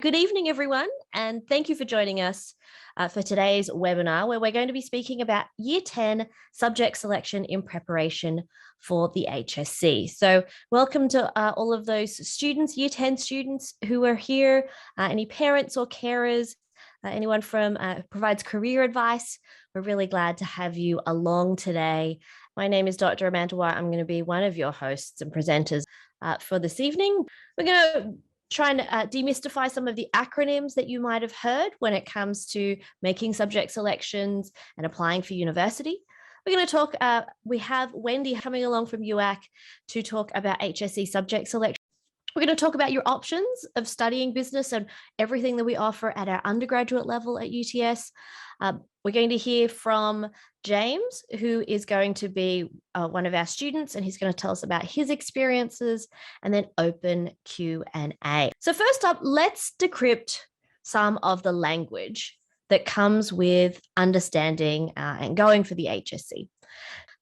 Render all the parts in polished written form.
Good evening, everyone, and thank you for joining us for today's webinar, where we're going to be speaking about Year 10 subject selection in preparation for the HSC. So welcome to all of those students, Year 10 students who are here, any parents or carers, anyone from provides career advice. We're really glad to have you along today. My name is Dr. Amanda White. I'm going to be one of your hosts and presenters for this evening. We're going to try and demystify some of the acronyms that you might have heard when it comes to making subject selections and applying for university. We're going to talk, we have Wendy coming along from UAC to talk about HSC subject selection. We're going to talk about your options of studying business and everything that we offer at our undergraduate level at UTS. We're going to hear from James, who is going to be one of our students, and he's going to tell us about his experiences, and then open Q&A. So first up, let's decrypt some of the language that comes with understanding and going for the HSC.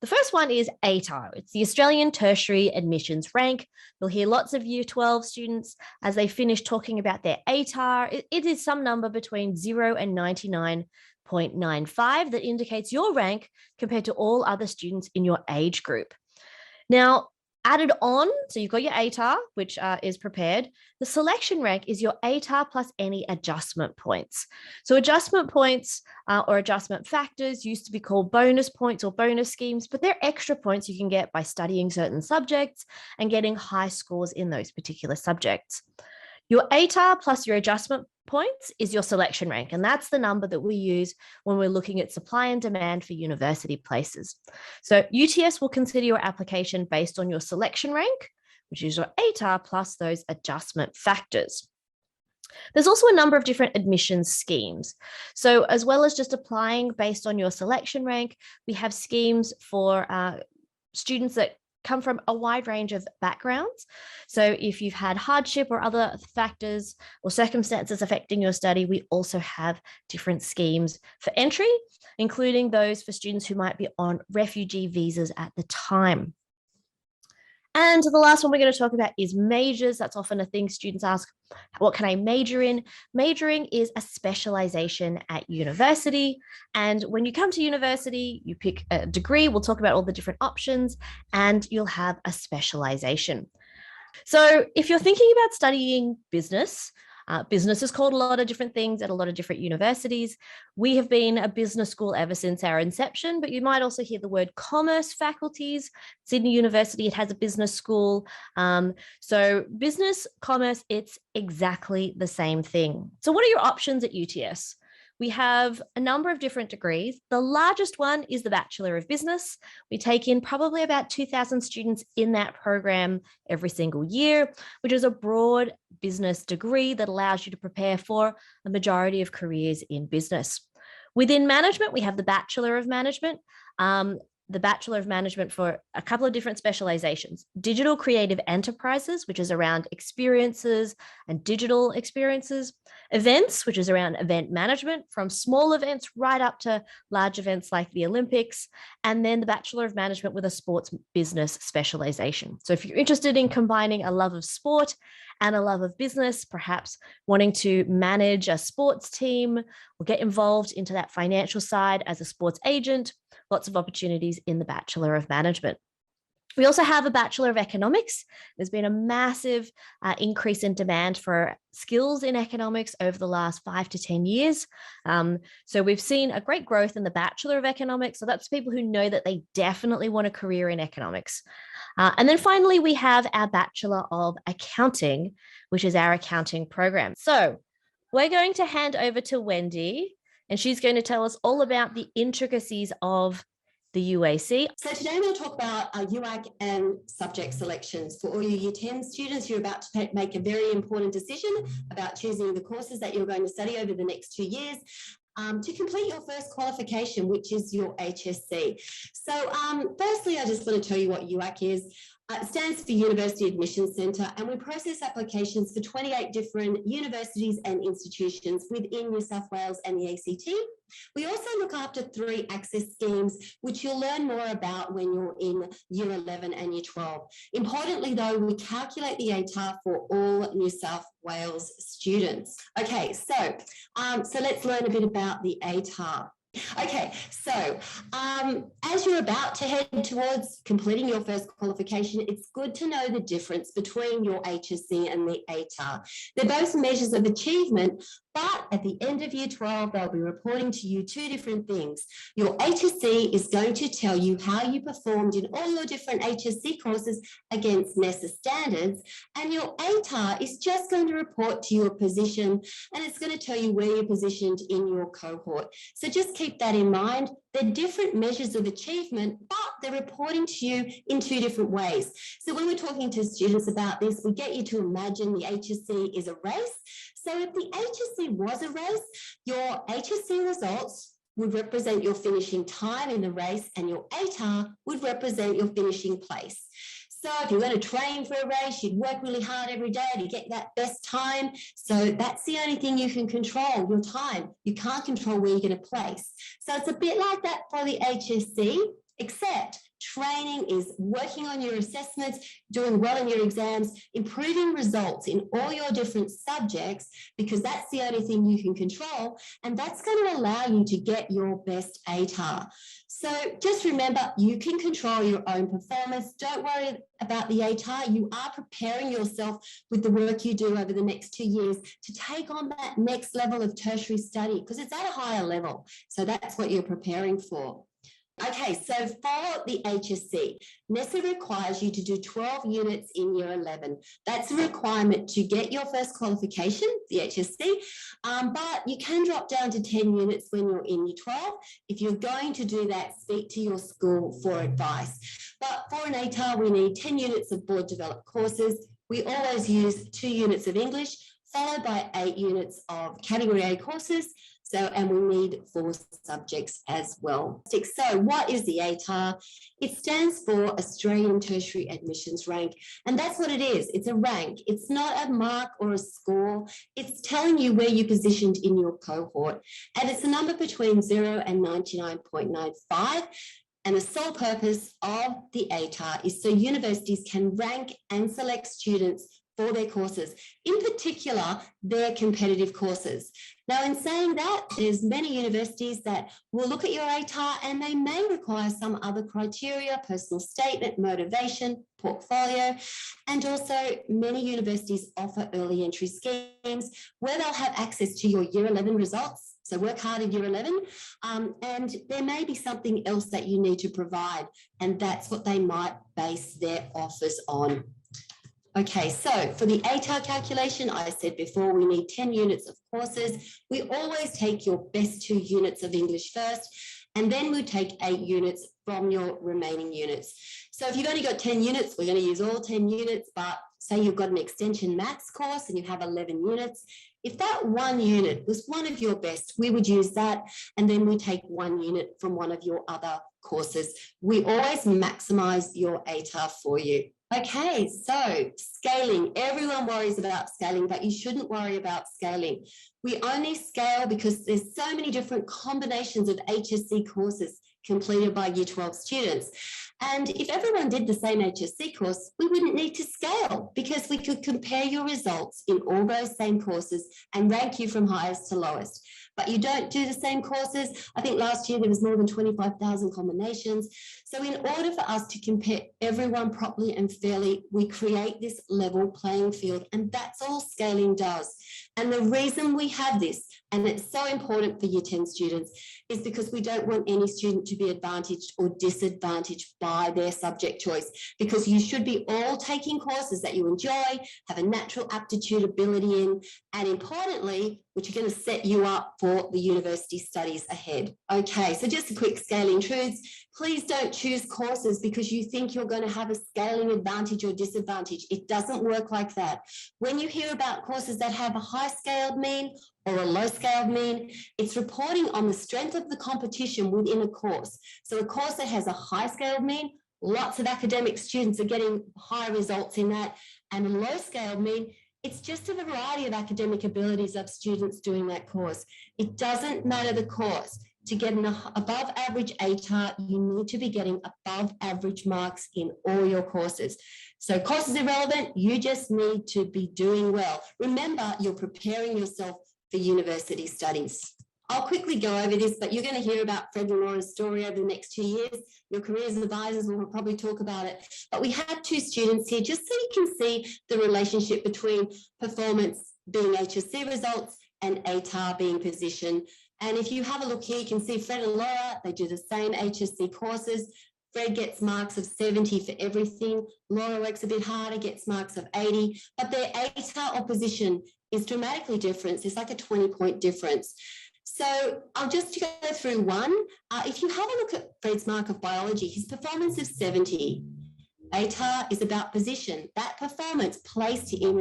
The first one is Atar. It's the Australian Tertiary Admissions Rank. You'll hear lots of Year 12 students as they finish talking about their Atar. It is some number between 0 and 99.95 that indicates your rank compared to all other students in your age group. Now, added on, so you've got your Atar, which is prepared. The selection rank is your Atar plus any adjustment points. So adjustment points or adjustment factors used to be called bonus points or bonus schemes, but they're extra points you can get by studying certain subjects and getting high scores in those particular subjects. Your Atar plus your adjustment points is your selection rank, and that's the number that we use when we're looking at supply and demand for university places. So UTS will consider your application based on your selection rank, which is your Atar plus those adjustment factors. There's also a number of different admissions schemes. So as well as just applying based on your selection rank, we have schemes for students that come from a wide range of backgrounds. So if you've had hardship or other factors or circumstances affecting your study, we also have different schemes for entry, including those for students who might be on refugee visas at the time. And the last one we're going to talk about is majors. That's often a thing students ask, what can I major in? Majoring is a specialization at university. And when you come to university, you pick a degree. We'll talk about all the different options and you'll have a specialization. So if you're thinking about studying business, business is called a lot of different things at a lot of different universities. We have been a business school ever since our inception, but you might also hear the word commerce faculties. Sydney University, it has a business school. So business, commerce, it's exactly the same thing. So what are your options at UTS? We have a number of different degrees. The largest one is the Bachelor of Business. We take in probably about 2,000 students in that program every single year, which is a broad business degree that allows you to prepare for a majority of careers in business. Within management, we have the Bachelor of Management. The Bachelor of Management for a couple of different specializations. Digital Creative Enterprises, which is around experiences and digital experiences. Events, which is around event management, from small events right up to large events like the Olympics. And then the Bachelor of Management with a sports business specialization. So if you're interested in combining a love of sport and a love of business, perhaps wanting to manage a sports team or get involved into that financial side as a sports agent, lots of opportunities in the Bachelor of Management. We also have a Bachelor of Economics. There's been a massive increase in demand for skills in economics over the last 5 to 10 years. So we've seen a great growth in the Bachelor of Economics. So that's people who know that they definitely want a career in economics. And then finally, we have our Bachelor of Accounting, which is our accounting program. So we're going to hand over to Wendy, and she's going to tell us all about the intricacies of the UAC. So today we'll talk about UAC and subject selections for all your Year 10 students. You're about to make a very important decision about choosing the courses that you're going to study over the next 2 years. To complete your first qualification, which is your HSC. So firstly, I just want to tell you what UAC is. It stands for University Admissions Centre, and we process applications for 28 different universities and institutions within New South Wales and the ACT. We also look after 3 access schemes, which you'll learn more about when you're in Year 11 and Year 12. Importantly, though, we calculate the ATAR for all New South Wales students. Okay, so let's learn a bit about the ATAR. Okay, so as you're about to head towards completing your first qualification, it's good to know the difference between your HSC and the ATAR. They're both measures of achievement, but at the end of Year 12, they'll be reporting to you 2 different things. Your HSC is going to tell you how you performed in all your different HSC courses against NESA standards, and your ATAR is just going to report to your position, and it's going to tell you where you're positioned in your cohort. So just keep that in mind. They're different measures of achievement, but they're reporting to you in 2 different ways. So when we're talking to students about this, we get you to imagine the HSC is a race. So if the HSC was a race, your HSC results would represent your finishing time in the race, and your ATAR would represent your finishing place. So if you're going to train for a race, you'd work really hard every day to get that best time. So that's the only thing you can control, your time. You can't control where you're going to place. So it's a bit like that for the HSC, except training is working on your assessments, doing well in your exams, improving results in all your different subjects, because that's the only thing you can control, and that's going to allow you to get your best ATAR. So just remember, you can control your own performance. Don't worry about the ATAR. You are preparing yourself with the work you do over the next 2 years to take on that next level of tertiary study, because it's at a higher level. So that's what you're preparing for. Okay, so for the HSC, NESA requires you to do 12 units in Year 11. That's a requirement to get your first qualification, the HSC, but you can drop down to 10 units when you're in Year 12. If you're going to do that, speak to your school for advice. But for an ATAR, we need 10 units of board-developed courses. We always use 2 units of English, followed by 8 units of Category A courses. And we need 4 subjects as well. So what is the ATAR? It stands for Australian Tertiary Admissions Rank, and that's what it is. It's a rank. It's not a mark or a score. It's telling you where you're positioned in your cohort, and it's a number between 0 and 99.95. And the sole purpose of the ATAR is so universities can rank and select students for their courses, in particular, their competitive courses. Now, in saying that, there's many universities that will look at your ATAR and they may require some other criteria, personal statement, motivation, portfolio, and also many universities offer early entry schemes where they'll have access to your Year 11 results. So work hard in Year 11, and there may be something else that you need to provide, and that's what they might base their offers on. Okay, so for the ATAR calculation, I said before, we need 10 units of courses. We always take your best 2 units of English first, and then we take 8 units from your remaining units. So if you've only got 10 units, we're going to use all 10 units, but say you've got an extension maths course and you have 11 units. If that 1 unit was one of your best, we would use that, and then we take 1 unit from one of your other courses. We always maximize your ATAR for you. Okay, so scaling. Everyone worries about scaling, but you shouldn't worry about scaling. We only scale because there's so many different combinations of HSC courses completed by Year 12 students. And if everyone did the same HSC course, we wouldn't need to scale, because we could compare your results in all those same courses and rank you from highest to lowest. But you don't do the same courses. I think last year there was more than 25,000 combinations. So in order for us to compare everyone properly and fairly, we create this level playing field, and that's all scaling does. And the reason we have this, and it's so important for Year 10 students, is because we don't want any student to be advantaged or disadvantaged by their subject choice, because you should be all taking courses that you enjoy, have a natural aptitude ability in, and importantly, which are going to set you up for the university studies ahead. Okay, so just a quick scaling truths. Please don't choose courses because you think you're going to have a scaling advantage or disadvantage. It doesn't work like that. When you hear about courses that have a high scaled mean or a low scaled mean, it's reporting on the strength of the competition within a course. So a course that has a high scaled mean, lots of academic students are getting high results in that, and a low scaled mean, It's just a variety of academic abilities of students doing that course. It doesn't matter the course. To get an above average ATAR, you need to be getting above average marks in all your courses. So course is irrelevant, you just need to be doing well. Remember, you're preparing yourself for university studies. I'll quickly go over this, but you're going to hear about Fred and Laura's story over the next 2 years. Your careers advisors will probably talk about it. But we have two students here just so you can see the relationship between performance being HSC results and ATAR being position. And if you have a look here, you can see Fred and Laura, they do the same HSC courses. Fred gets marks of 70 for everything. Laura works a bit harder, gets marks of 80, but their ATAR or position is dramatically different. It's like a 20-point difference. So I'll just go through one. If you have a look at Fred's mark of biology, his performance is 70. ATAR is about position. That performance placed him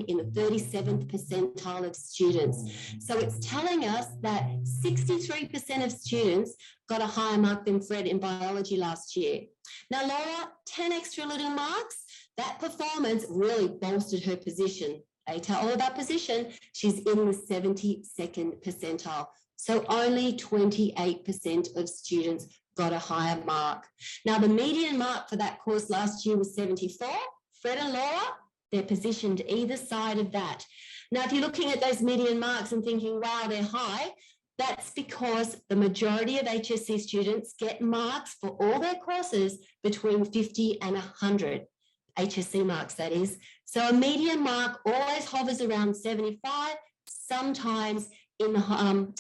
in the 37th percentile of students. So it's telling us that 63% of students got a higher mark than Fred in biology last year. Now, Laura, 10 extra little marks. That performance really bolstered her position. ATAR, all about position, she's in the 72nd percentile. So only 28% of students got a higher mark. Now, the median mark for that course last year was 74. Fred and Laura, they're positioned either side of that. Now, if you're looking at those median marks and thinking, wow, they're high, that's because the majority of HSC students get marks for all their courses between 50 and 100. HSC marks, that is. So a median mark always hovers around 75, sometimes in the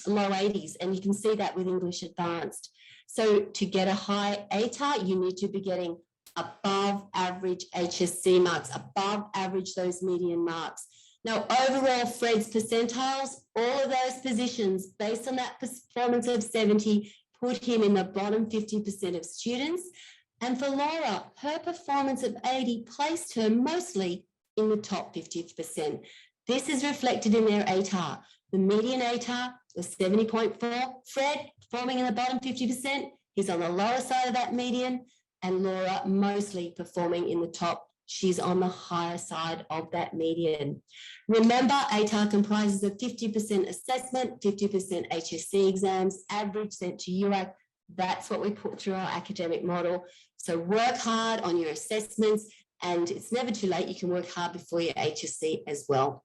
low 80s, and you can see that with English Advanced. So to get a high ATAR, you need to be getting above average HSC marks, above average those median marks. Now, overall, Fred's percentiles, all of those positions, based on that performance of 70, put him in the bottom 50% of students. And for Laura, her performance of 80 placed her mostly in the top 50%. This is reflected in their ATAR. The median ATAR was 70.4. Fred, performing in the bottom 50%, he's on the lower side of that median, and Laura mostly performing in the top. She's on the higher side of that median. Remember, ATAR comprises of 50% assessment, 50% HSC exams, average sent to UAC. That's what we put through our academic model. So work hard on your assessments, and it's never too late. You can work hard before your HSC as well.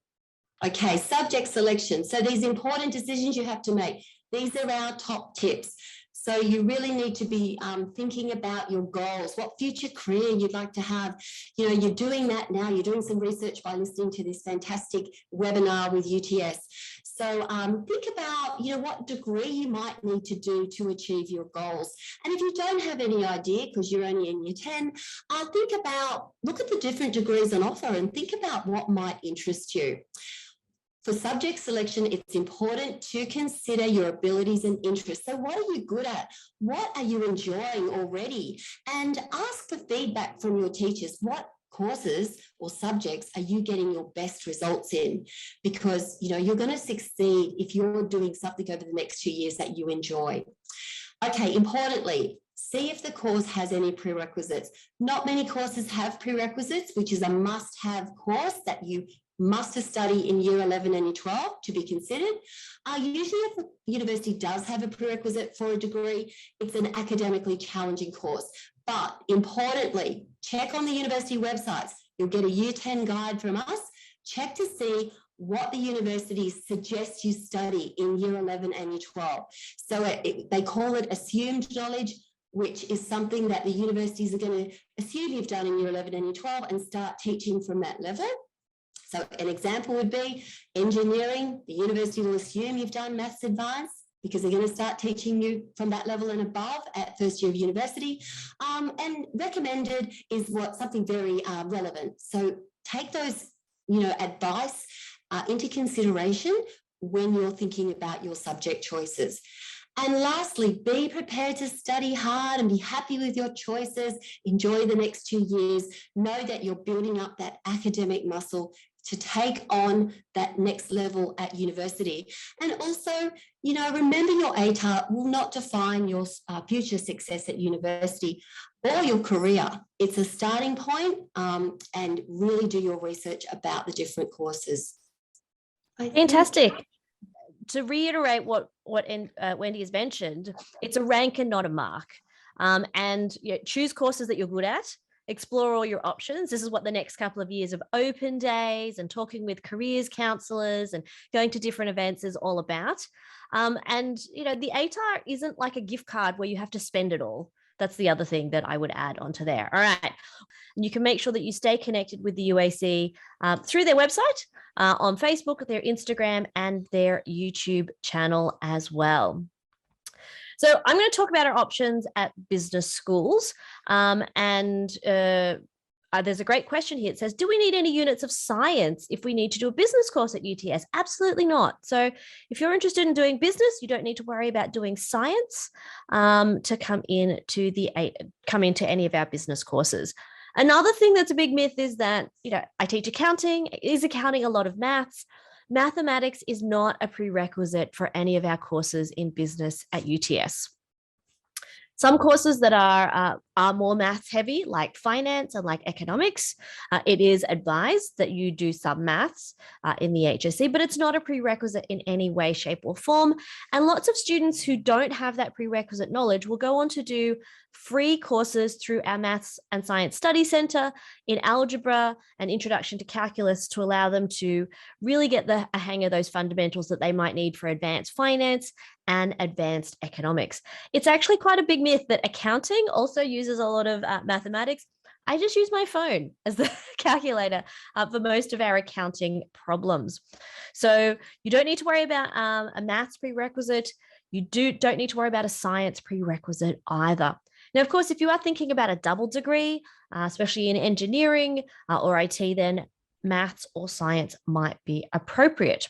Okay, subject selection. So these important decisions you have to make. These are our top tips. So you really need to be thinking about your goals, what future career you'd like to have. You know, you're doing that now. You're doing some research by listening to this fantastic webinar with UTS. So think about, you know, what degree you might need to do to achieve your goals. And if you don't have any idea, because you're only in year 10, look at the different degrees on offer and think about what might interest you. For subject selection, it's important to consider your abilities and interests. So what are you good at? What are you enjoying already? And ask for feedback from your teachers. What courses or subjects are you getting your best results in? Because, you know, you're going to succeed if you're doing something over the next 2 years that you enjoy. Okay, importantly, see if the course has any prerequisites. Not many courses have prerequisites, which is a must-have course that you must study in year 11 and year 12 to be considered. Usually if the university does have a prerequisite for a degree, it's an academically challenging course. But importantly, check on the university websites. You'll get a year 10 guide from us. Check to see what the universities suggest you study in year 11 and year 12. So they call it assumed knowledge, which is something that the universities are going to assume you've done in year 11 and year 12 and start teaching from that level. So an example would be engineering. The university will assume you've done maths advanced because they're going to start teaching you from that level and above at first year of university. And recommended is something very relevant. So take those, you know, advice into consideration when you're thinking about your subject choices. And lastly, be prepared to study hard and be happy with your choices. Enjoy the next 2 years. Know that you're building up that academic muscle to take on that next level at university. And also, remember your ATAR will not define your future success at university or your career. It's a starting point, and really do your research about the different courses. Fantastic. To reiterate what Wendy has mentioned, it's a rank and not a mark. And choose courses that you're good at. Explore all your options. This is what the next couple of years of open days and talking with careers counselors and going to different events is all about. And the ATAR isn't like a gift card where you have to spend it all. That's the other thing that I would add onto there. All right. And you can make sure that you stay connected with the UAC through their website, on Facebook, their Instagram, and their YouTube channel as well. So I'm going to talk about our options at business schools. There's a great question here. It says, do we need any units of science if we need to do a business course at UTS? Absolutely not. So if you're interested in doing business, you don't need to worry about doing science to come into any of our business courses. Another thing that's a big myth is that, I teach accounting. Is accounting a lot of maths? Mathematics is not a prerequisite for any of our courses in business at UTS. Some courses that are more maths heavy, like finance and like economics, it is advised that you do some maths in the HSC, but it's not a prerequisite in any way, shape, or form. And lots of students who don't have that prerequisite knowledge will go on to do free courses through our Maths and Science Study Centre in algebra and introduction to calculus to allow them to really get a hang of those fundamentals that they might need for advanced finance and advanced economics. It's actually quite a big myth that accounting also uses a lot of mathematics. I just use my phone as the calculator for most of our accounting problems. So you don't need to worry about a maths prerequisite. You don't need to worry about a science prerequisite either. Now, of course, if you are thinking about a double degree, especially in engineering or IT, then maths or science might be appropriate.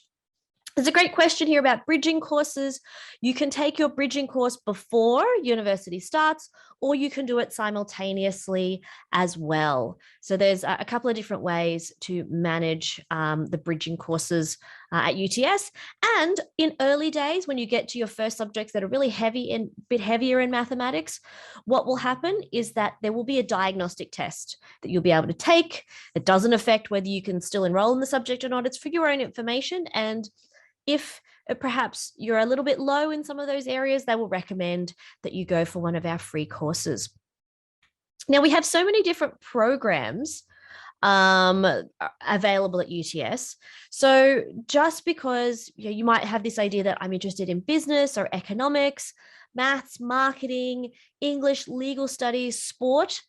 There's a great question here about bridging courses. You can take your bridging course before university starts, or you can do it simultaneously as well. So there's a couple of different ways to manage the bridging courses at UTS. And in early days, when you get to your first subjects that are really heavy and a bit heavier in mathematics, what will happen is that there will be a diagnostic test that you'll be able to take. It doesn't affect whether you can still enroll in the subject or not. It's for your own information. And if perhaps you're a little bit low in some of those areas, they will recommend that you go for one of our free courses. Now, we have so many different programs available at UTS. So just because you might have this idea that I'm interested in business or economics, maths, marketing, English, legal studies, sport,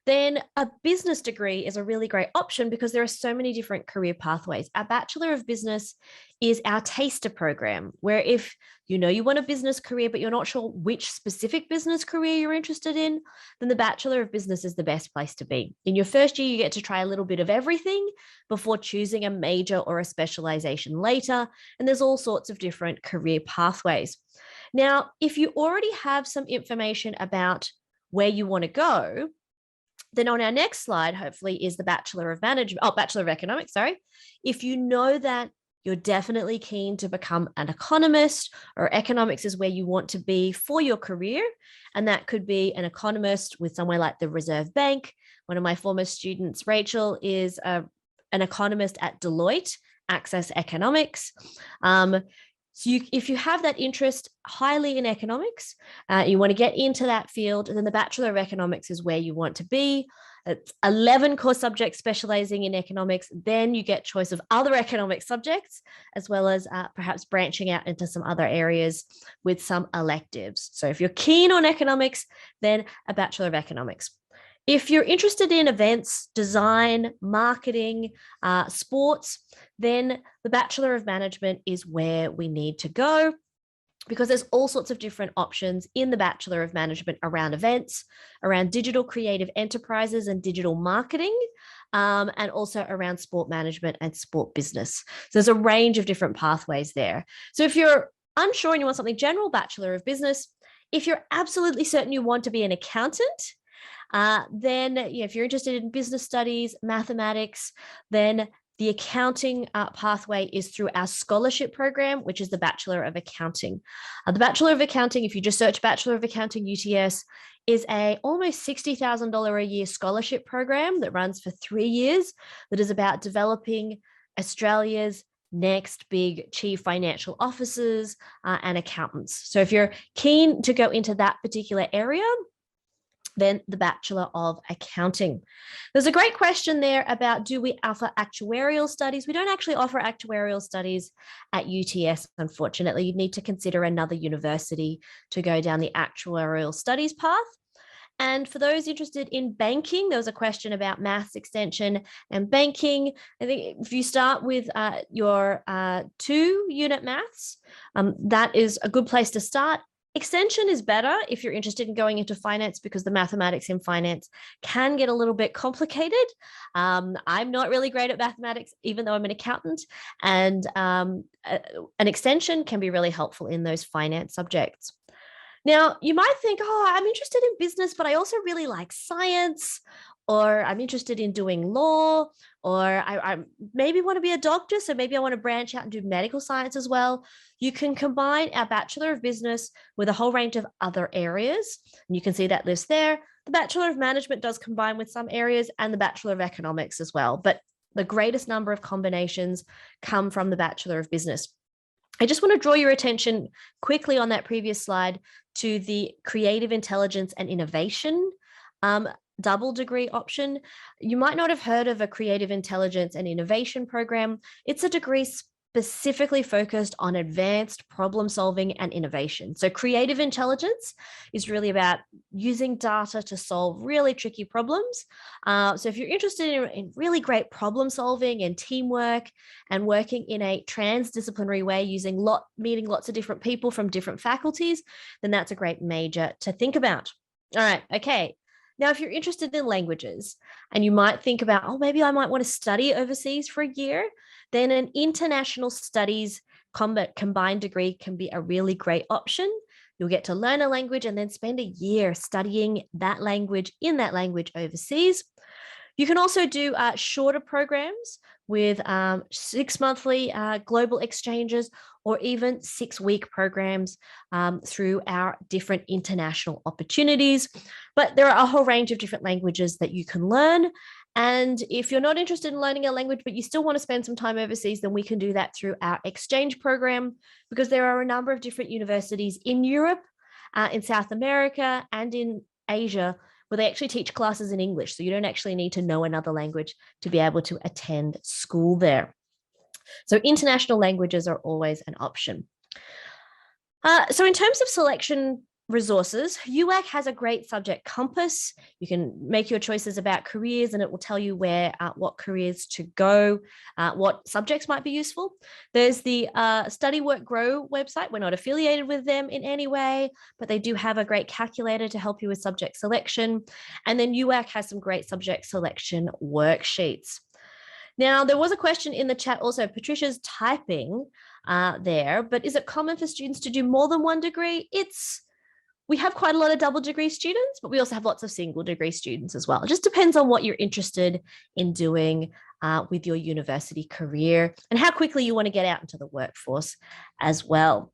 then a business degree is a really great option because there are so many different career pathways. Our Bachelor of Business is our taster program, where if you want a business career, but you're not sure which specific business career you're interested in, then the Bachelor of Business is the best place to be. In your first year, you get to try a little bit of everything before choosing a major or a specialization later. And there's all sorts of different career pathways. Now, if you already have some information about where you want to go, then on our next slide, hopefully, is the Bachelor of Economics, If you know that you're definitely keen to become an economist, or economics is where you want to be for your career, and that could be an economist with somewhere like the Reserve Bank. One of my former students, Rachel, is an economist at Deloitte, Access Economics. So if you have that interest highly in economics, you want to get into that field, then the Bachelor of Economics is where you want to be. It's 11 core subjects specializing in economics. Then you get choice of other economic subjects, as well as perhaps branching out into some other areas with some electives. So if you're keen on economics, then a Bachelor of Economics. If you're interested in events, design, marketing, sports, then the Bachelor of Management is where we need to go, because there's all sorts of different options in the Bachelor of Management around events, around digital creative enterprises and digital marketing, and also around sport management and sport business. So there's a range of different pathways there. So if you're unsure and you want something general, Bachelor of Business. If you're absolutely certain you want to be an accountant, then if you're interested in business studies, mathematics, then The accounting pathway is through our scholarship program, which is the Bachelor of Accounting. The Bachelor of Accounting, if you just search Bachelor of Accounting UTS, is a almost $60,000 a year scholarship program that runs for 3 years that is about developing Australia's next big chief financial officers and accountants. So if you're keen to go into that particular area, then the Bachelor of Accounting. There's a great question there about, do we offer actuarial studies? We don't actually offer actuarial studies at UTS, unfortunately. You'd need to consider another university to go down the actuarial studies path. And for those interested in banking, there was a question about maths extension and banking. I think if you start with your 2-unit maths, that is a good place to start. Extension is better if you're interested in going into finance, because the mathematics in finance can get a little bit complicated. I'm not really great at mathematics, even though I'm an accountant, and an extension can be really helpful in those finance subjects. Now, you might think, oh, I'm interested in business, but I also really like science, or I'm interested in doing law, or I maybe want to be a doctor, so maybe I want to branch out and do medical science as well. You can combine our Bachelor of Business with a whole range of other areas. And you can see that list there. The Bachelor of Management does combine with some areas, and the Bachelor of Economics as well. But the greatest number of combinations come from the Bachelor of Business. I just want to draw your attention quickly on that previous slide to the Creative Intelligence and Innovation double degree option. You might not have heard of a Creative Intelligence and Innovation program. It's a degree specifically focused on advanced problem solving and innovation. So creative intelligence is really about using data to solve really tricky problems. So if you're interested in really great problem solving and teamwork and working in a transdisciplinary way, meeting lots of different people from different faculties, then that's a great major to think about. All right, okay. Now, if you're interested in languages and you might think about, oh, maybe I might want to study overseas for a year, then an international studies combined degree can be a really great option. You'll get to learn a language and then spend a year studying that language in that language overseas. You can also do shorter programs with 6 monthly global exchanges, or even 6-week programs through our different international opportunities. But there are a whole range of different languages that you can learn. And if you're not interested in learning a language, but you still want to spend some time overseas, then we can do that through our exchange program, because there are a number of different universities in Europe, in South America, and in Asia, where they actually teach classes in English. So you don't actually need to know another language to be able to attend school there. So international languages are always an option. So in terms of selection resources, UAC has a great subject compass. You can make your choices about careers, and it will tell you what careers to go, what subjects might be useful. There's the Study Work Grow website. We're not affiliated with them in any way, but they do have a great calculator to help you with subject selection. And then UAC has some great subject selection worksheets. Now, there was a question in the chat also. Patricia's typing there, but is it common for students to do more than one degree? We have quite a lot of double degree students, but we also have lots of single degree students as well. It just depends on what you're interested in doing with your university career and how quickly you want to get out into the workforce as well.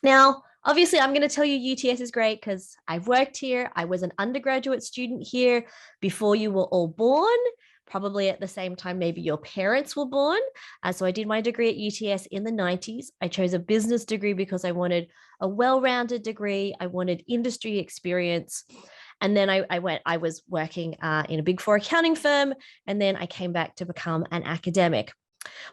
Now, obviously, I'm going to tell you UTS is great because I've worked here. I was an undergraduate student here before you were all born. Probably at the same time, maybe your parents were born. So I did my degree at UTS in the 90s. I chose a business degree because I wanted a well-rounded degree. I wanted industry experience. And then I was working in a Big Four accounting firm. And then I came back to become an academic.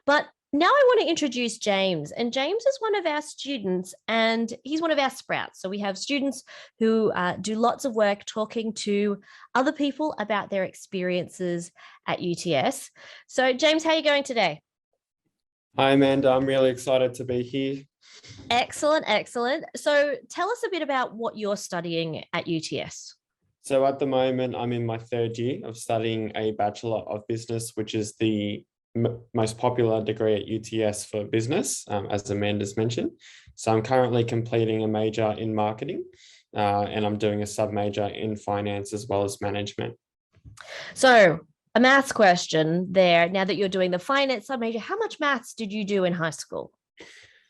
But now I want to introduce James, and James is one of our students and he's one of our sprouts. So we have students who do lots of work talking to other people about their experiences at UTS. So James, how are you going today? Hi, Amanda. I'm really excited to be here. Excellent, excellent. So tell us a bit about what you're studying at UTS. So at the moment, I'm in my 3rd year of studying a Bachelor of Business, which is the most popular degree at UTS for business, as Amanda's mentioned. So I'm currently completing a major in marketing and I'm doing a sub-major in finance as well as management. So a maths question there. Now that you're doing the finance sub-major, how much maths did you do in high school?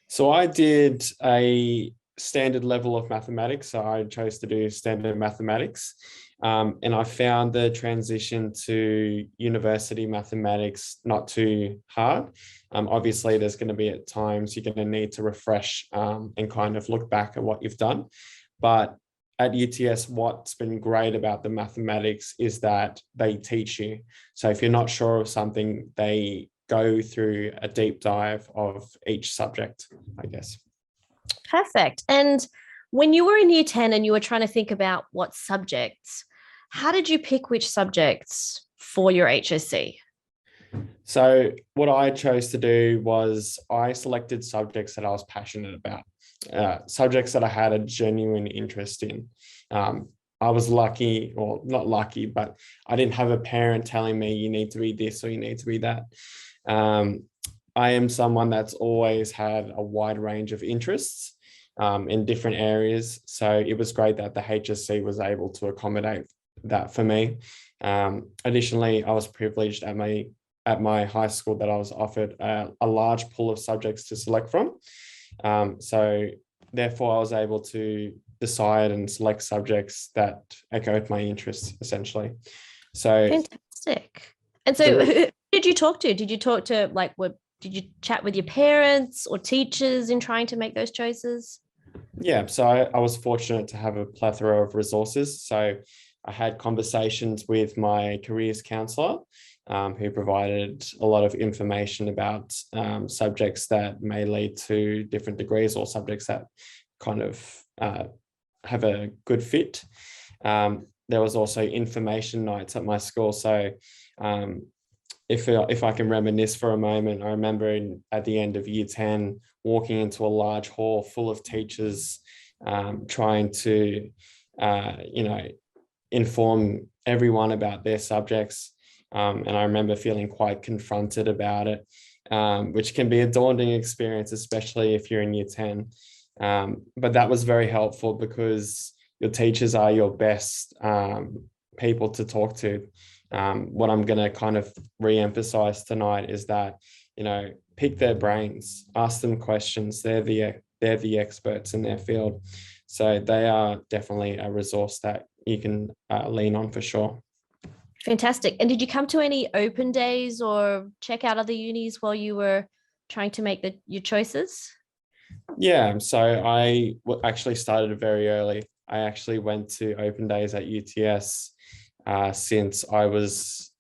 So I did a standard level of mathematics. So I chose to do standard mathematics. And I found the transition to university mathematics not too hard. Obviously, there's going to be at times you're going to need to refresh and kind of look back at what you've done. But at UTS, what's been great about the mathematics is that they teach you. So if you're not sure of something, they go through a deep dive of each subject, I guess. Perfect. And when you were in year 10 and you were trying to think about what subjects, how did you pick which subjects for your HSC? So what I chose to do was I selected subjects that I was passionate about, subjects that I had a genuine interest in. I was lucky, or not lucky, but I didn't have a parent telling me you need to be this or you need to be that. I am someone that's always had a wide range of interests in different areas. So it was great that the HSC was able to accommodate that for me. Additionally, I was privileged at my high school that I was offered a large pool of subjects to select from. So therefore, I was able to decide and select subjects that echoed my interests, essentially. So fantastic. And so who did you talk to? Did you talk to did you chat with your parents or teachers in trying to make those choices? Yeah, so I was fortunate to have a plethora of resources. So I had conversations with my careers counsellor, who provided a lot of information about subjects that may lead to different degrees or subjects that kind of have a good fit. There was also information nights at my school. So if I can reminisce for a moment, I remember at the end of year 10, walking into a large hall full of teachers, trying to, inform everyone about their subjects. And I remember feeling quite confronted about it, which can be a daunting experience, especially if you're in year 10. But that was very helpful because your teachers are your best people to talk to. What I'm going to kind of re-emphasize tonight is that, pick their brains, ask them questions. They're the experts in their field. So they are definitely a resource that you can lean on for sure. Fantastic. And did you come to any open days or check out other unis while you were trying to make your choices? Yeah, so I actually started very early. I actually went to open days at UTS since I was,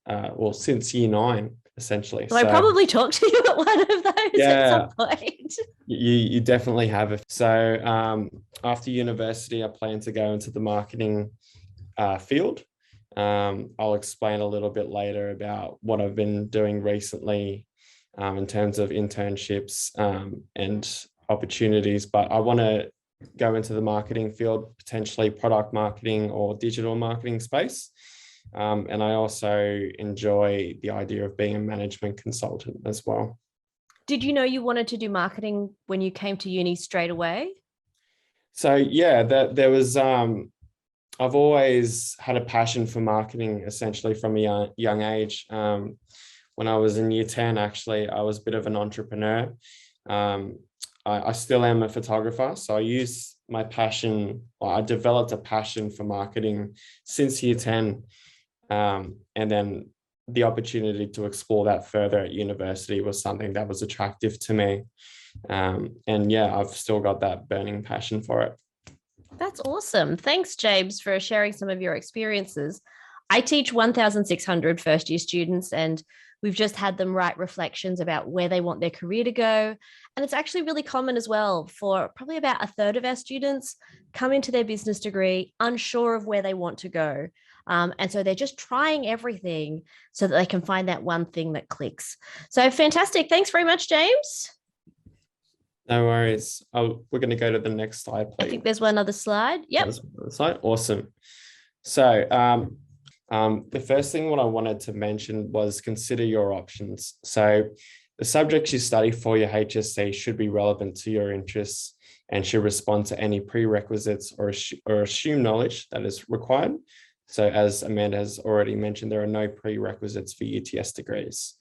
since year 9, essentially. So I probably talked to you at one of those at some point. You definitely have it. So after university, I plan to go into the marketing field. I'll explain a little bit later about what I've been doing recently in terms of internships and opportunities, but I want to go into the marketing field, potentially product marketing or digital marketing space. And I also enjoy the idea of being a management consultant as well. Did you know you wanted to do marketing when you came to uni straight away? So yeah, there was, I've always had a passion for marketing, essentially from a young age. When I was in year 10, actually, I was a bit of an entrepreneur. I still am a photographer, so I use my passion, I developed a passion for marketing since year 10. And then the opportunity to explore that further at university was something that was attractive to me. And yeah, I've still got that burning passion for it. That's awesome. Thanks, James, for sharing some of your experiences. I teach 1,600 first-year students, and we've just had them write reflections about where they want their career to go. And it's actually really common as well for probably about a third of our students come into their business degree unsure of where they want to go. And so they're just trying everything so that they can find that one thing that clicks. So fantastic. Thanks very much, James. No worries. We're going to go to the next slide, please. I think there's one other slide. Yep. Slide. Awesome. So the first thing what I wanted to mention was consider your options. So the subjects you study for your HSC should be relevant to your interests and should respond to any prerequisites or assume knowledge that is required. So as Amanda has already mentioned, there are no prerequisites for UTS degrees.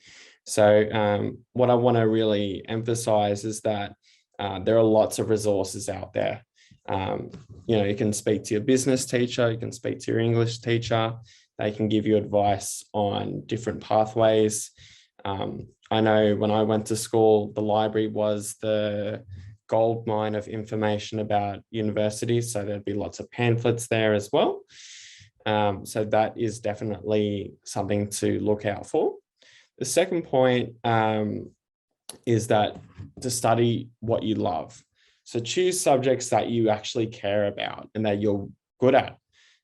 So what I want to really emphasize is that there are lots of resources out there. You can speak to your business teacher, you can speak to your English teacher. They can give you advice on different pathways. I know when I went to school, the library was the gold mine of information about universities. So there'd be lots of pamphlets there as well. So that is definitely something to look out for. The second point is that to study what you love. So choose subjects that you actually care about and that you're good at.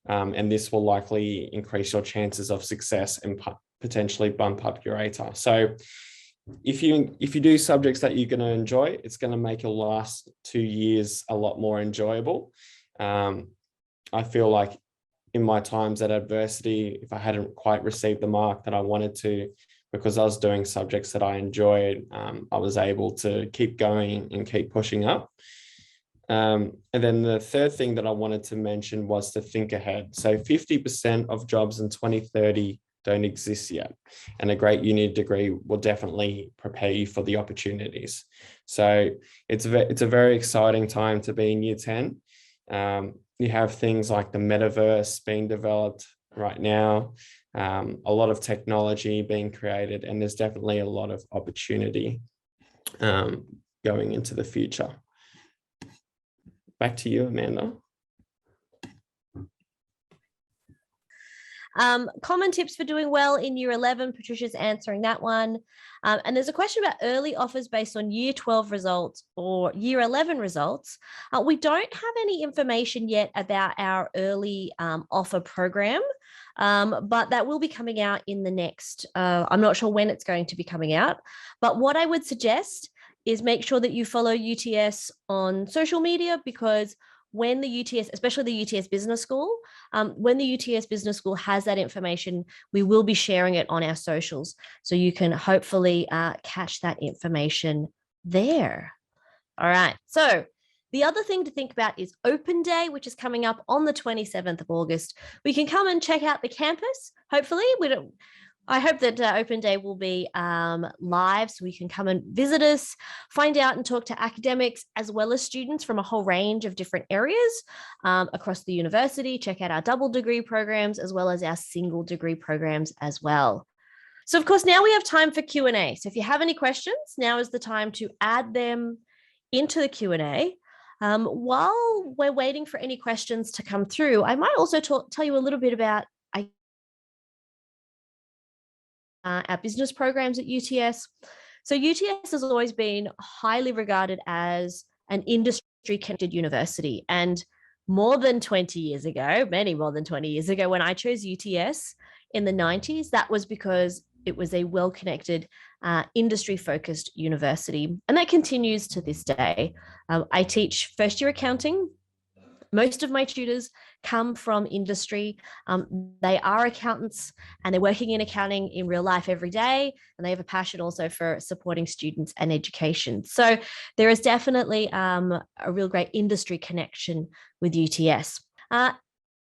And this will likely increase your chances of success and potentially bump up your ATAR. So if you do subjects that you're going to enjoy, it's going to make your last 2 years a lot more enjoyable. I feel like in my times at adversity, if I hadn't quite received the mark that I wanted to, because I was doing subjects that I enjoyed, I was able to keep going and keep pushing up. And then the third thing that I wanted to mention was to think ahead. So 50% of jobs in 2030 don't exist yet. And a great uni degree will definitely prepare you for the opportunities. So it's a very exciting time to be in year 10. You have things like the metaverse being developed right now, a lot of technology being created, and there's definitely a lot of opportunity going into the future. Back to you, Amanda. Common tips for doing well in year 11. Patricia's answering that one. And there's a question about early offers based on year 12 results or year 11 results. We don't have any information yet about our early offer program, but that will be coming out in the next, I'm not sure when it's going to be coming out, but what I would suggest is make sure that you follow UTS on social media, because when the UTS, especially the UTS Business School, when the UTS Business School has that information, we will be sharing it on our socials. So you can hopefully catch that information there. All right. So the other thing to think about is Open Day, which is coming up on the 27th of August. We can come and check out the campus. Hopefully, I hope that Open Day will be live, so we can come and visit us, find out and talk to academics as well as students from a whole range of different areas across the university, check out our double degree programs as well as our single degree programs as well. So of course, now we have time for Q&A. So if you have any questions, now is the time to add them into the Q&A. While we're waiting for any questions to come through, I might also tell you a little bit about our business programs at UTS. So UTS has always been highly regarded as an industry-connected university. And more than 20 years ago, many more than 20 years ago, when I chose UTS in the 90s, that was because it was a well-connected, industry-focused university. And that continues to this day. I teach first-year accounting. Most of my tutors come from industry. They are accountants and they're working in accounting in real life every day. And they have a passion also for supporting students and education. So there is definitely a real great industry connection with UTS.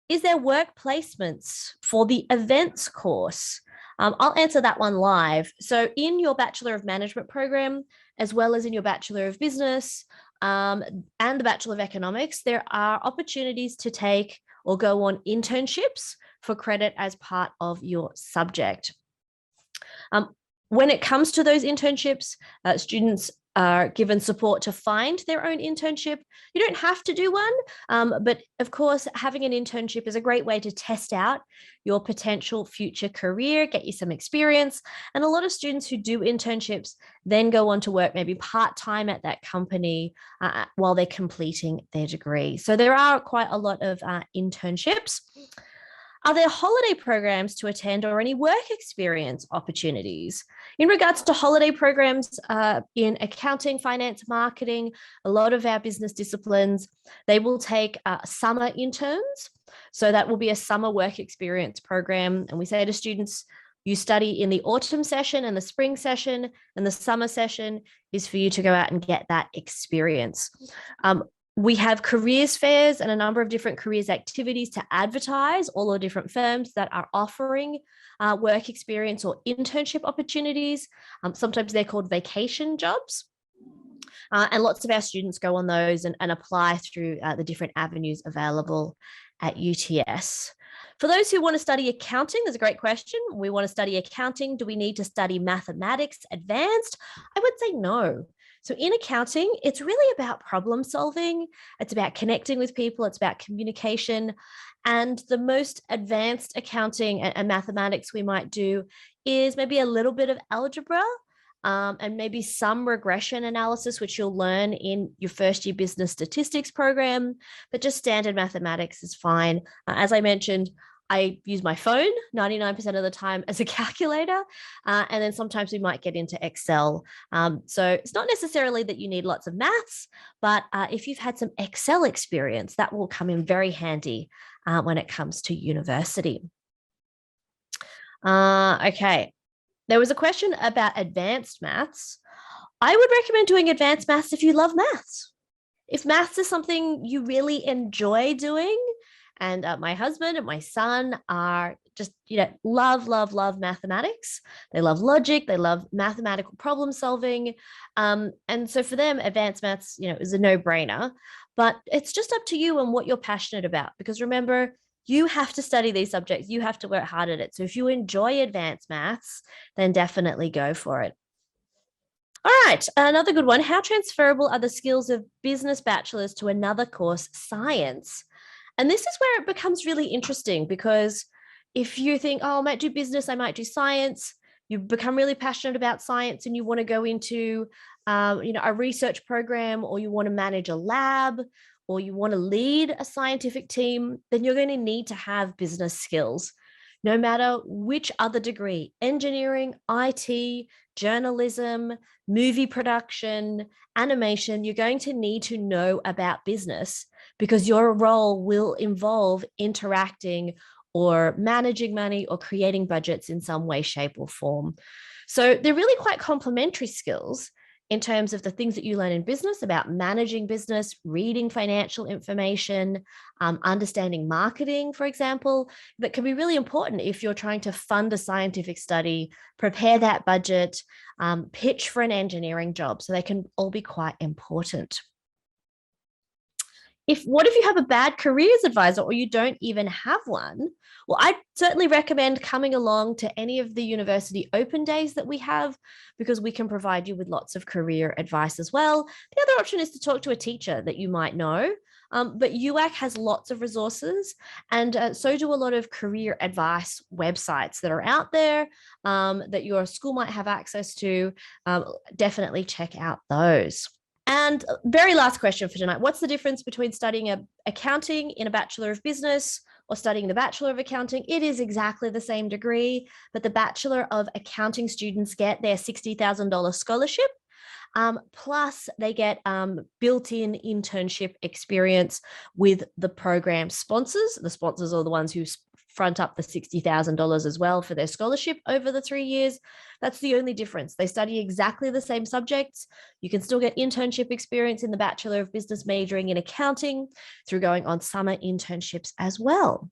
Is there work placements for the events course? I'll answer that one live. So in your Bachelor of Management program, as well as in your Bachelor of Business, and the Bachelor of Economics, there are opportunities to take or go on internships for credit as part of your subject. When it comes to those internships, students are given support to find their own internship. You don't have to do one, but of course, having an internship is a great way to test out your potential future career, get you some experience. And a lot of students who do internships then go on to work maybe part-time at that company while they're completing their degree. So there are quite a lot of internships. Are there holiday programs to attend or any work experience opportunities? In regards to holiday programs in accounting, finance, marketing, a lot of our business disciplines, they will take summer interns. So that will be a summer work experience program. And we say to students, you study in the autumn session and the spring session, and the summer session is for you to go out and get that experience. We have careers fairs and a number of different careers activities to advertise all the different firms that are offering work experience or internship opportunities. Sometimes they're called vacation jobs. And lots of our students go on those and apply through the different avenues available at UTS. For those who want to study accounting, there's a great question. We want to study accounting. Do we need to study mathematics advanced? I would say no. So in accounting, it's really about problem solving. It's about connecting with people. It's about communication. And the most advanced accounting and mathematics we might do is maybe a little bit of algebra, and maybe some regression analysis, which you'll learn in your first year business statistics program, but just standard mathematics is fine. As I mentioned, I use my phone 99% of the time as a calculator, and then sometimes we might get into Excel. So it's not necessarily that you need lots of maths, but if you've had some Excel experience, that will come in very handy when it comes to university. Okay. There was a question about advanced maths. I would recommend doing advanced maths if you love maths. If maths is something you really enjoy doing, and my husband and my son are just, love mathematics. They love logic. They love mathematical problem solving. And so for them, advanced maths, is a no-brainer. But it's just up to you and what you're passionate about. Because remember, you have to study these subjects. You have to work hard at it. So if you enjoy advanced maths, then definitely go for it. All right, another good one. How transferable are the skills of business bachelors to another course, science? And this is where it becomes really interesting, because if you think, oh, I might do business, I might do science, you become really passionate about science and you want to go into a research program, or you want to manage a lab, or you want to lead a scientific team, then you're going to need to have business skills. No matter which other degree, engineering, IT, journalism, movie production, animation, you're going to need to know about business, because your role will involve interacting or managing money or creating budgets in some way, shape, or form. So they're really quite complementary skills in terms of the things that you learn in business about managing business, reading financial information, understanding marketing, for example, that can be really important if you're trying to fund a scientific study, prepare that budget, pitch for an engineering job. So they can all be quite important. What if you have a bad careers advisor, or you don't even have one? Well, I'd certainly recommend coming along to any of the university open days that we have, because we can provide you with lots of career advice as well. The other option is to talk to a teacher that you might know, but UAC has lots of resources, and so do a lot of career advice websites that are out there that your school might have access to. Definitely check out those. And very last question for tonight. What's the difference between studying accounting in a Bachelor of Business or studying the Bachelor of Accounting? It is exactly the same degree, but the Bachelor of Accounting students get their $60,000 scholarship. Plus they get built-in internship experience with the program sponsors. The sponsors are the ones who front up the $60,000 as well for their scholarship over the 3 years. That's the only difference. They study exactly the same subjects. You can still get internship experience in the Bachelor of Business majoring in accounting through going on summer internships as well.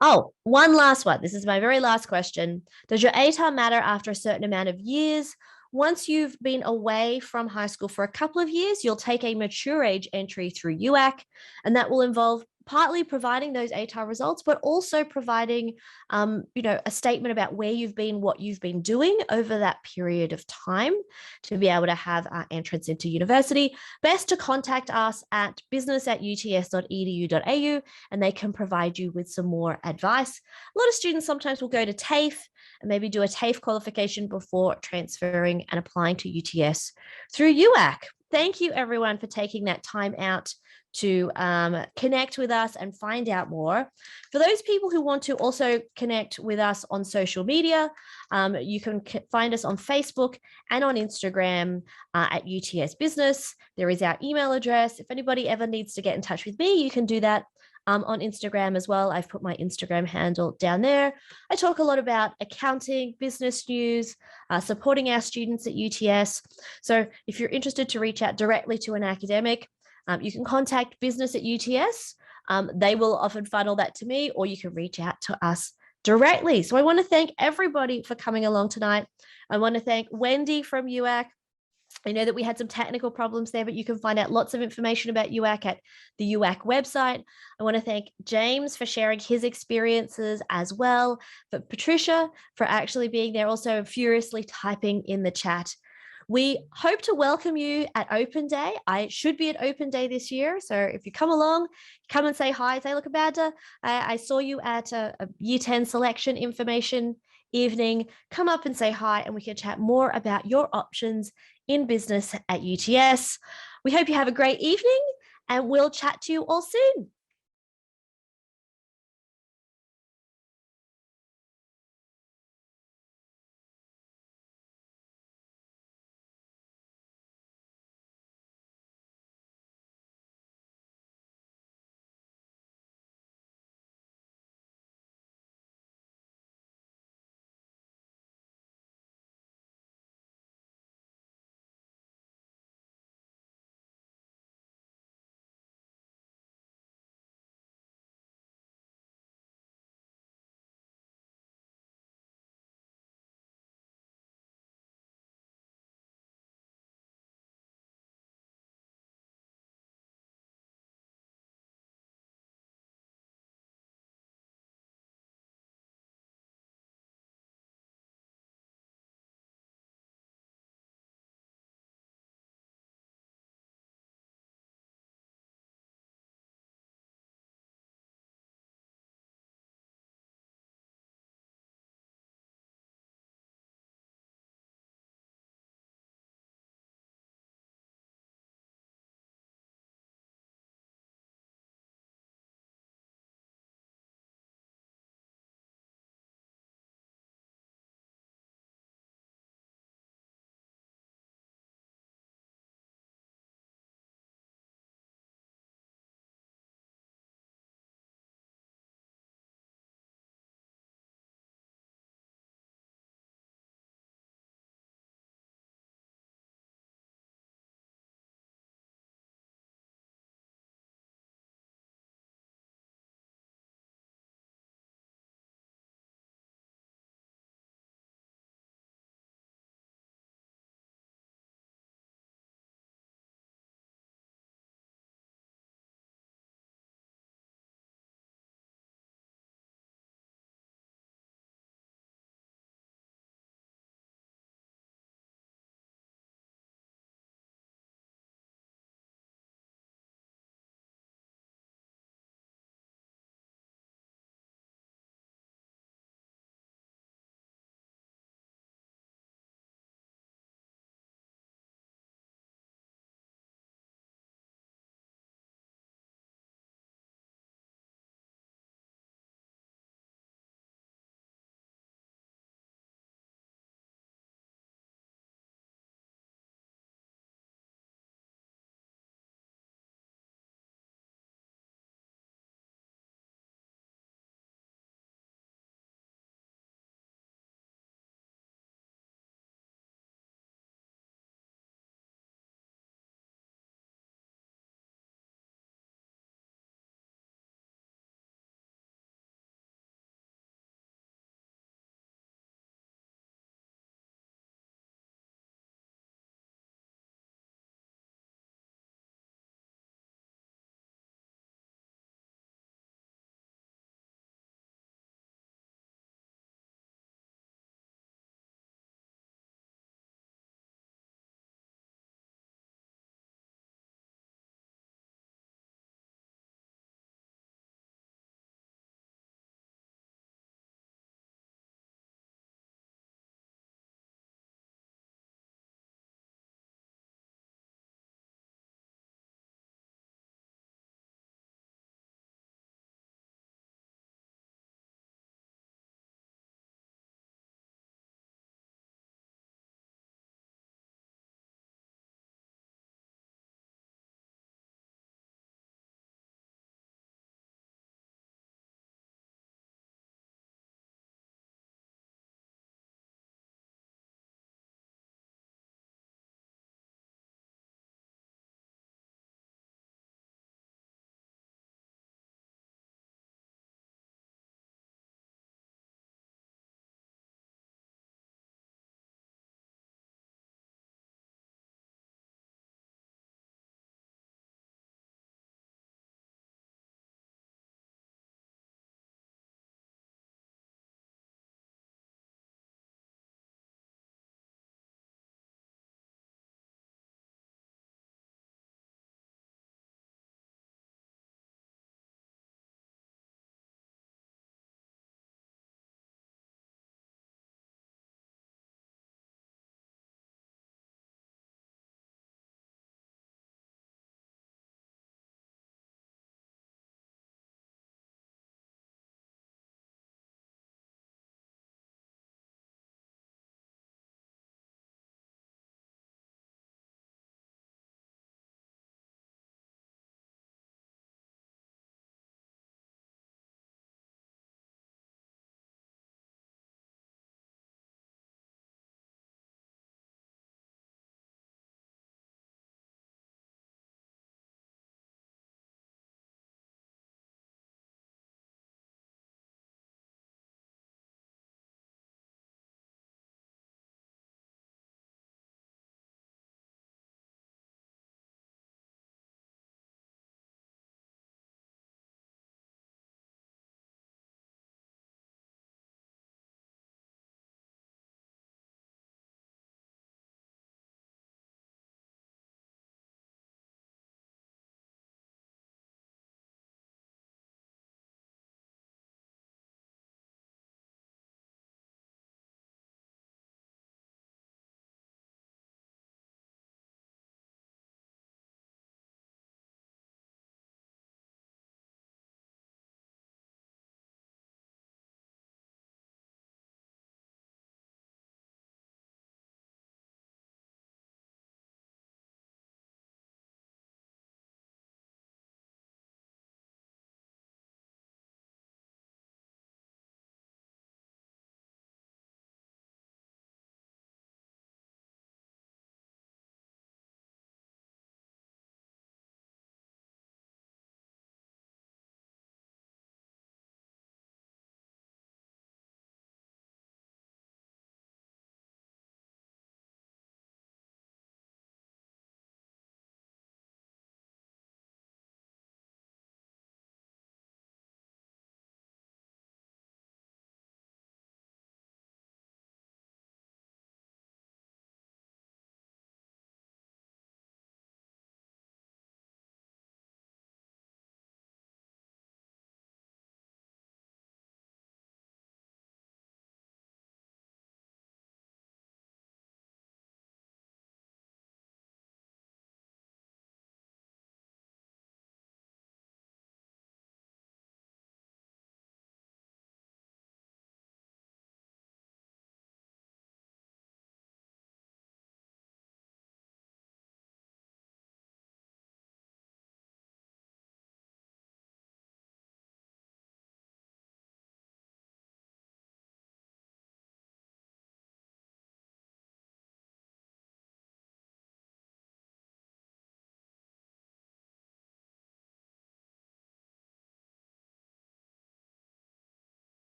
Oh, one last one. This is my very last question. Does your ATAR matter after a certain amount of years? Once you've been away from high school for a couple of years, you'll take a mature age entry through UAC, and that will involve partly providing those ATAR results, but also providing, a statement about where you've been, what you've been doing over that period of time to be able to have entrance into university. Best to contact us at business@uts.edu.au, and they can provide you with some more advice. A lot of students sometimes will go to TAFE and maybe do a TAFE qualification before transferring and applying to UTS through UAC. Thank you, everyone, for taking that time out to connect with us and find out more. For those people who want to also connect with us on social media, you can find us on Facebook and on Instagram at UTS Business. There is our email address. If anybody ever needs to get in touch with me, you can do that on Instagram as well. I've put my Instagram handle down there. I talk a lot about accounting, business news, supporting our students at UTS. So if you're interested to reach out directly to an academic, You can contact business at UTS. They will often funnel that to me, or you can reach out to us directly. So I want to thank everybody for coming along tonight. I want to thank Wendy from UAC. I know that we had some technical problems there, but you can find out lots of information about UAC at the UAC website. I want to thank James for sharing his experiences as well, for Patricia for actually being there, also furiously typing in the chat. We hope to welcome you at Open Day. I should be at Open Day this year. So if you come along, come and say hi. Say, look, Amanda, I saw you at a Year 10 selection information evening. Come up and say hi, and we can chat more about your options in business at UTS. We hope you have a great evening, and we'll chat to you all soon.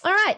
All right.